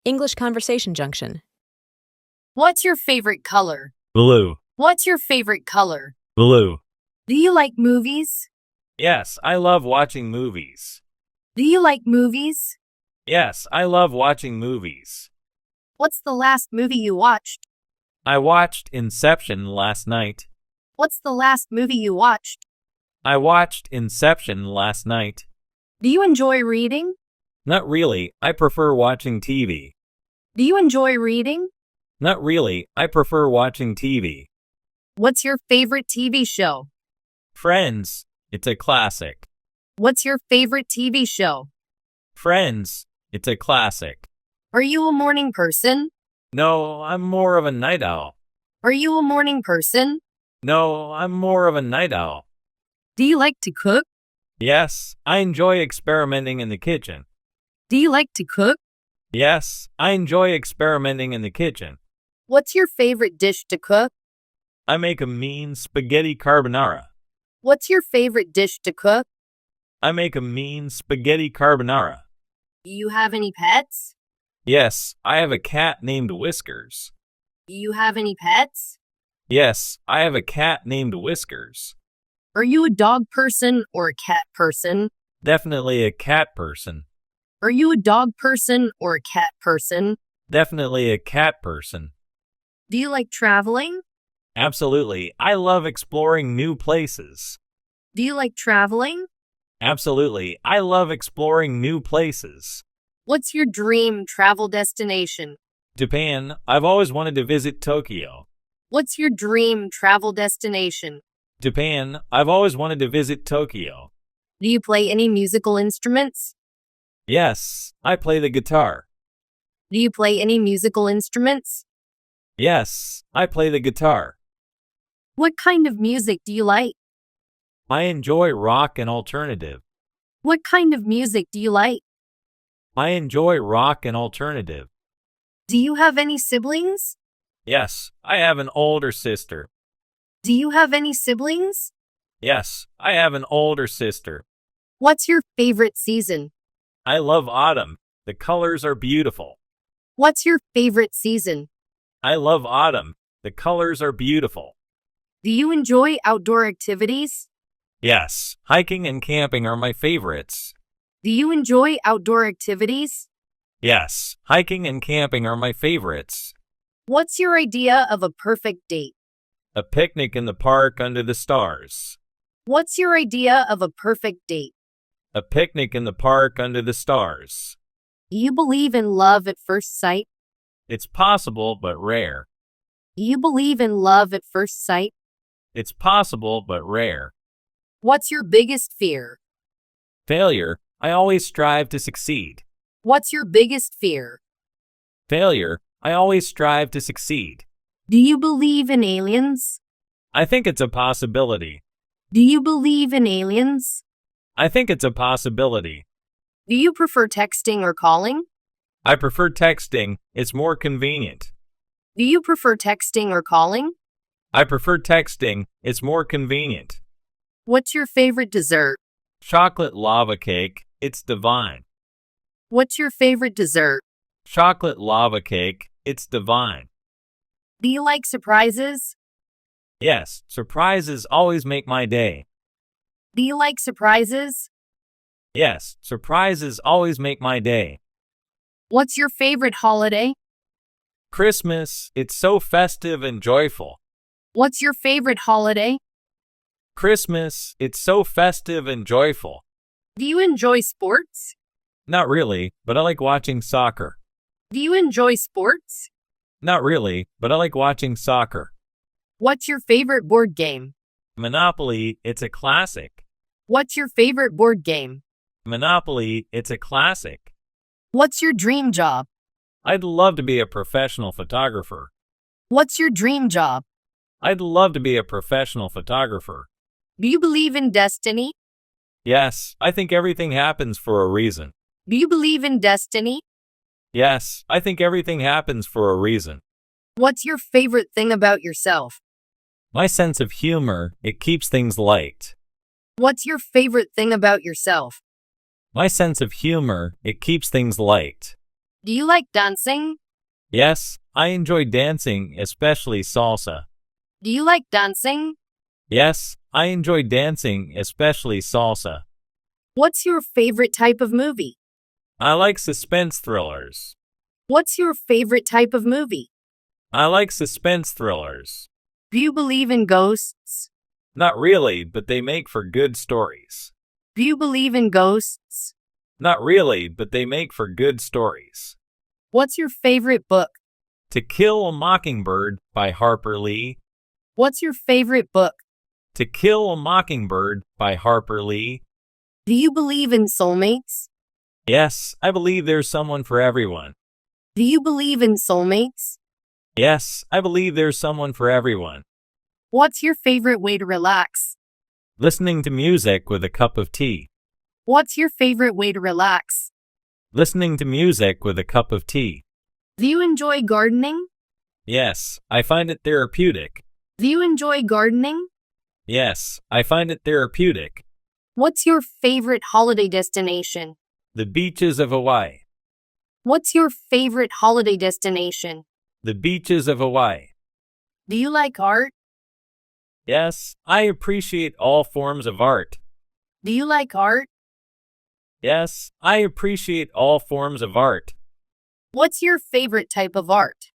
English Conversation Junction. What's your favorite color? Blue. What's your favorite color? Blue. Do you like movies? Yes, I love watching movies. Do you like movies? Yes, I love watching movies. What's the last movie you watched? I watched Inception last night. What's the last movie you watched? I watched Inception last night. Do you enjoy reading? Not really, I prefer watching TV. Do you enjoy reading? Not really, I prefer watching TV. What's your favorite TV show? Friends. It's a classic. What's your favorite TV show? Friends. It's a classic. Are you a morning person? No, I'm more of a night owl. Are you a morning person? No, I'm more of a night owl. Do you like to cook? Yes, I enjoy experimenting in the kitchen. Do you like to cook? Yes, I enjoy experimenting in the kitchen. What's your favorite dish to cook? I make a mean spaghetti carbonara. What's your favorite dish to cook? I make a mean spaghetti carbonara. Do you have any pets? Yes, I have a cat named Whiskers. Do you have any pets? Yes, I have a cat named Whiskers. Are you a dog person or a cat person? Definitely a cat person. Are you a dog person or a cat person? Definitely a cat person. Do you like traveling? Absolutely, I love exploring new places. Do you like traveling? Absolutely, I love exploring new places. What's your dream travel destination? Japan. I've always wanted to visit Tokyo. What's your dream travel destination? Japan. I've always wanted to visit Tokyo. Do you play any musical instruments? Yes, I play the guitar. Do you play any musical instruments? Yes, I play the guitar. What kind of music do you like? I enjoy rock and alternative. What kind of music do you like? I enjoy rock and alternative. Do you have any siblings? Yes, I have an older sister. Do you have any siblings? Yes, I have an older sister. What's your favorite season? I love autumn. The colors are beautiful. What's your favorite season? I love autumn. The colors are beautiful. Do you enjoy outdoor activities? Yes, hiking and camping are my favorites. Do you enjoy outdoor activities? Yes, hiking and camping are my favorites. What's your idea of a perfect date? A picnic in the park under the stars. What's your idea of a perfect date? A picnic in the park under the stars. Do you believe in love at first sight? It's possible but rare. Do you believe in love at first sight? It's possible but rare. What's your biggest fear? Failure. I always strive to succeed. What's your biggest fear? Failure. I always strive to succeed. Do you believe in aliens? I think it's a possibility. Do you believe in aliens? I think it's a possibility. Do you prefer texting or calling? I prefer texting. It's more convenient. Do you prefer texting or calling? I prefer texting. It's more convenient. What's your favorite dessert? Chocolate lava cake. It's divine. What's your favorite dessert? Chocolate lava cake. It's divine. Do you like surprises? Yes, surprises always make my day. Do you like surprises? Yes, surprises always make my day. What's your favorite holiday? Christmas. It's so festive and joyful. What's your favorite holiday? Christmas. It's so festive and joyful. Do you enjoy sports? Not really, but I like watching soccer. Do you enjoy sports? Not really, but I like watching soccer. What's your favorite board game? Monopoly. It's a classic. What's your favorite board game? Monopoly. It's a classic. What's your dream job? I'd love to be a professional photographer. What's your dream job? I'd love to be a professional photographer. Do you believe in destiny? Yes, I think everything happens for a reason. Do you believe in destiny? Yes, I think everything happens for a reason. What's your favorite thing about yourself? My sense of humor. It keeps things light. What's your favorite thing about yourself? My sense of humor. It keeps things light. Do you like dancing? Yes, I enjoy dancing, especially salsa. Do you like dancing? Yes, I enjoy dancing, especially salsa. What's your favorite type of movie? I like suspense thrillers. What's your favorite type of movie? I like suspense thrillers. Do you believe in ghosts? Not really, but they make for good stories. Do you believe in ghosts? Not really, but they make for good stories. What's your favorite book? To Kill a Mockingbird by Harper Lee. What's your favorite book? To Kill a Mockingbird by Harper Lee. Do you believe in soulmates? Yes, I believe there's someone for everyone. Do you believe in soulmates? Yes, I believe there's someone for everyone. What's your favorite way to relax? Listening to music with a cup of tea. What's your favorite way to relax? Listening to music with a cup of tea. Do you enjoy gardening? Yes, I find it therapeutic. Do you enjoy gardening? Yes, I find it therapeutic. What's your favorite holiday destination? The beaches of Hawaii. What's your favorite holiday destination? The beaches of Hawaii. Do you like art? Yes, I appreciate all forms of art. Do you like art? Yes, I appreciate all forms of art. What's your favorite type of art?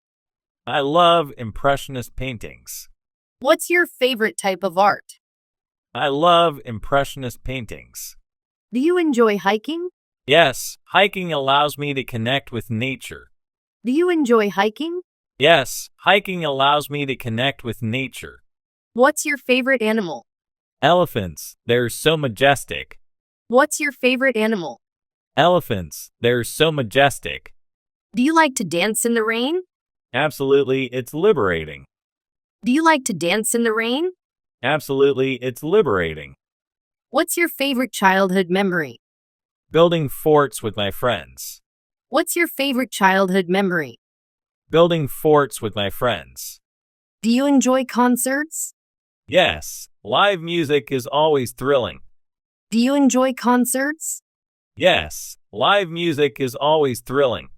I love Impressionist paintings. What's your favorite type of art? I love Impressionist paintings. Do you enjoy hiking? Yes, hiking allows me to connect with nature. Do you enjoy hiking? Yes, hiking allows me to connect with nature. What's your favorite animal? Elephants, they're so majestic. What's your favorite animal? Elephants, they're so majestic. Do you like to dance in the rain? Absolutely, it's liberating. Do you like to dance in the rain? Absolutely, it's liberating. What's your favorite childhood memory? Building forts with my friends. What's your favorite childhood memory? Building forts with my friends. Do you enjoy concerts? Yes, live music is always thrilling. Do you enjoy concerts? Yes, live music is always thrilling.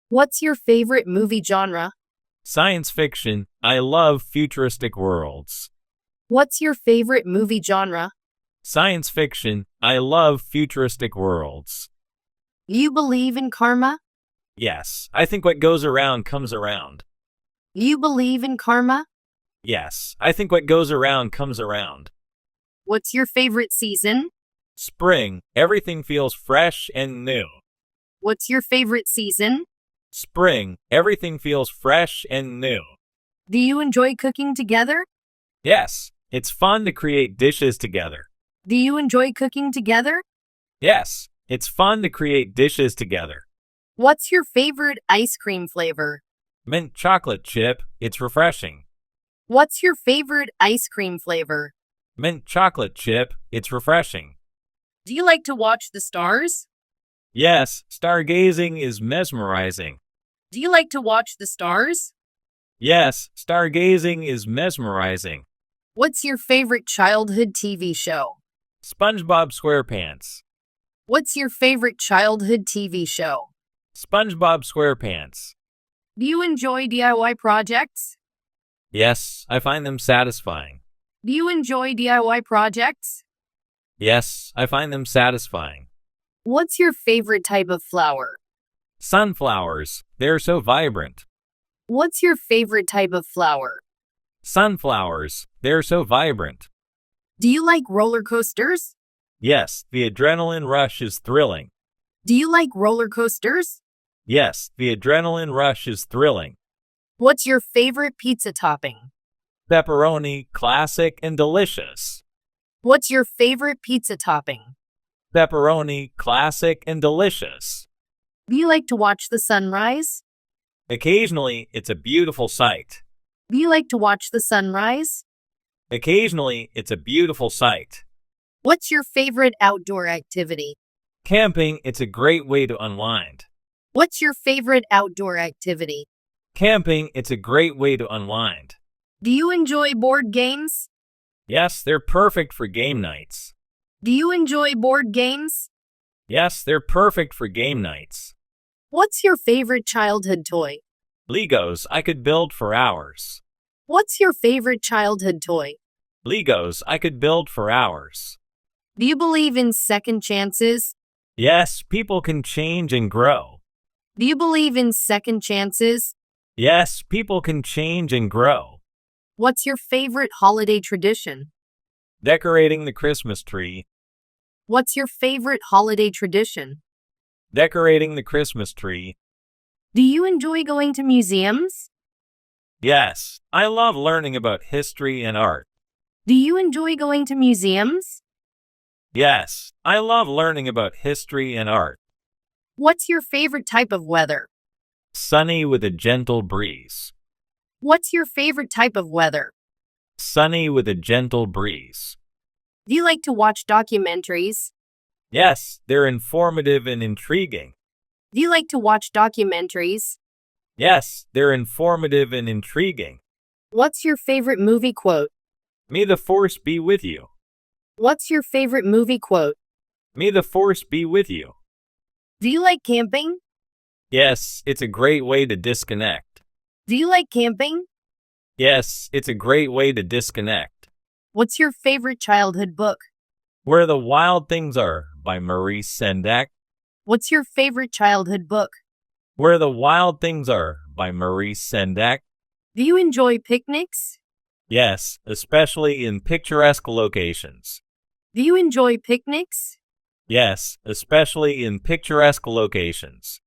What's your favorite movie genre? Science fiction, I love futuristic worlds. What's your favorite movie genre? Science fiction, I love futuristic worlds. Do you believe in karma? Yes, I think what goes around comes around. Do you believe in karma? Yes, I think what goes around comes around. What's your favorite season? Spring, everything feels fresh and new. What's your favorite season? Spring, everything feels fresh and new. Do you enjoy cooking together? Yes, it's fun to create dishes together. Do you enjoy cooking together? Yes, it's fun to create dishes together. What's your favorite ice cream flavor? Mint chocolate chip, it's refreshing. What's your favorite ice cream flavor? Mint chocolate chip, it's refreshing. Do you like to watch the stars? Yes, stargazing is mesmerizing. Do you like to watch the stars? Yes, stargazing is mesmerizing. What's your favorite childhood TV show? SpongeBob SquarePants. What's your favorite childhood TV show? SpongeBob SquarePants. Do you enjoy DIY projects? Yes, I find them satisfying. Do you enjoy DIY projects? Yes, I find them satisfying. What's your favorite type of flower? Sunflowers, they're so vibrant. What's your favorite type of flower? Sunflowers, they're so vibrant. Do you like roller coasters? Yes, the adrenaline rush is thrilling. Do you like roller coasters? Yes, the adrenaline rush is thrilling. What's your favorite pizza topping? Pepperoni, classic and delicious. What's your favorite pizza topping? Pepperoni, classic and delicious. Do you like to watch the sunrise? Occasionally, it's a beautiful sight. Do you like to watch the sunrise? Occasionally, it's a beautiful sight. What's your favorite outdoor activity? Camping, it's a great way to unwind. What's your favorite outdoor activity? Camping, it's a great way to unwind. Do you enjoy board games? Yes, they're perfect for game nights. Do you enjoy board games? Yes, they're perfect for game nights. What's your favorite childhood toy? Legos I could build for hours. What's your favorite childhood toy? Legos I could build for hours. Do you believe in second chances? Yes, people can change and grow. Do you believe in second chances? Yes, people can change and grow. What's your favorite holiday tradition? Decorating the Christmas tree. What's your favorite holiday tradition? Decorating the Christmas tree. Do you enjoy going to museums? Yes, I love learning about history and art. Do you enjoy going to museums? Yes, I love learning about history and art. What's your favorite type of weather? Sunny with a gentle breeze. What's your favorite type of weather? Sunny with a gentle breeze. Do you like to watch documentaries? Yes, they're informative and intriguing. Do you like to watch documentaries? Yes, they're informative and intriguing. What's your favorite movie quote? May the force be with you. What's your favorite movie quote? May the force be with you. Do you like camping? Yes, it's a great way to disconnect. Do you like camping? Yes, it's a great way to disconnect. What's your favorite childhood book? Where the Wild Things Are by Maurice Sendak. What's your favorite childhood book? Where the Wild Things Are by Maurice Sendak. Do you enjoy picnics? Yes, especially in picturesque locations. Do you enjoy picnics? Yes, especially in picturesque locations.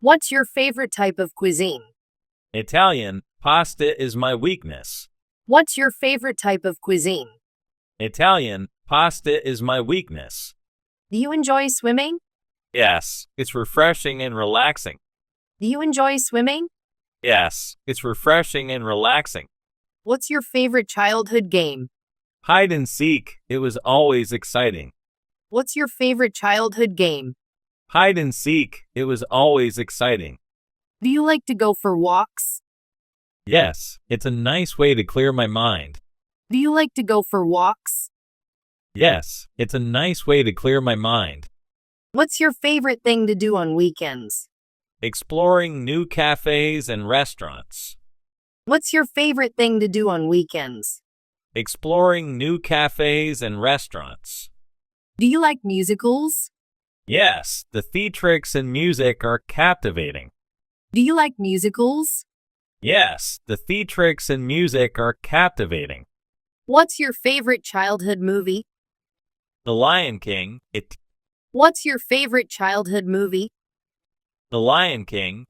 What's your favorite type of cuisine? Italian, pasta is my weakness. What's your favorite type of cuisine? Italian, pasta is my weakness. Do you enjoy swimming? Yes, it's refreshing and relaxing. Do you enjoy swimming? Yes, it's refreshing and relaxing. What's your favorite childhood game? Hide and seek, it was always exciting. What's your favorite childhood game? Hide and seek, it was always exciting. Do you like to go for walks? Yes, it's a nice way to clear my mind. Do you like to go for walks? Yes, it's a nice way to clear my mind. What's your favorite thing to do on weekends? Exploring new cafes and restaurants. What's your favorite thing to do on weekends? Exploring new cafes and restaurants. Do you like musicals? Yes, the theatrics and music are captivating. Do you like musicals? Yes, the theatrics and music are captivating. What's your favorite childhood movie? The Lion King, What's your favorite childhood movie? The Lion King,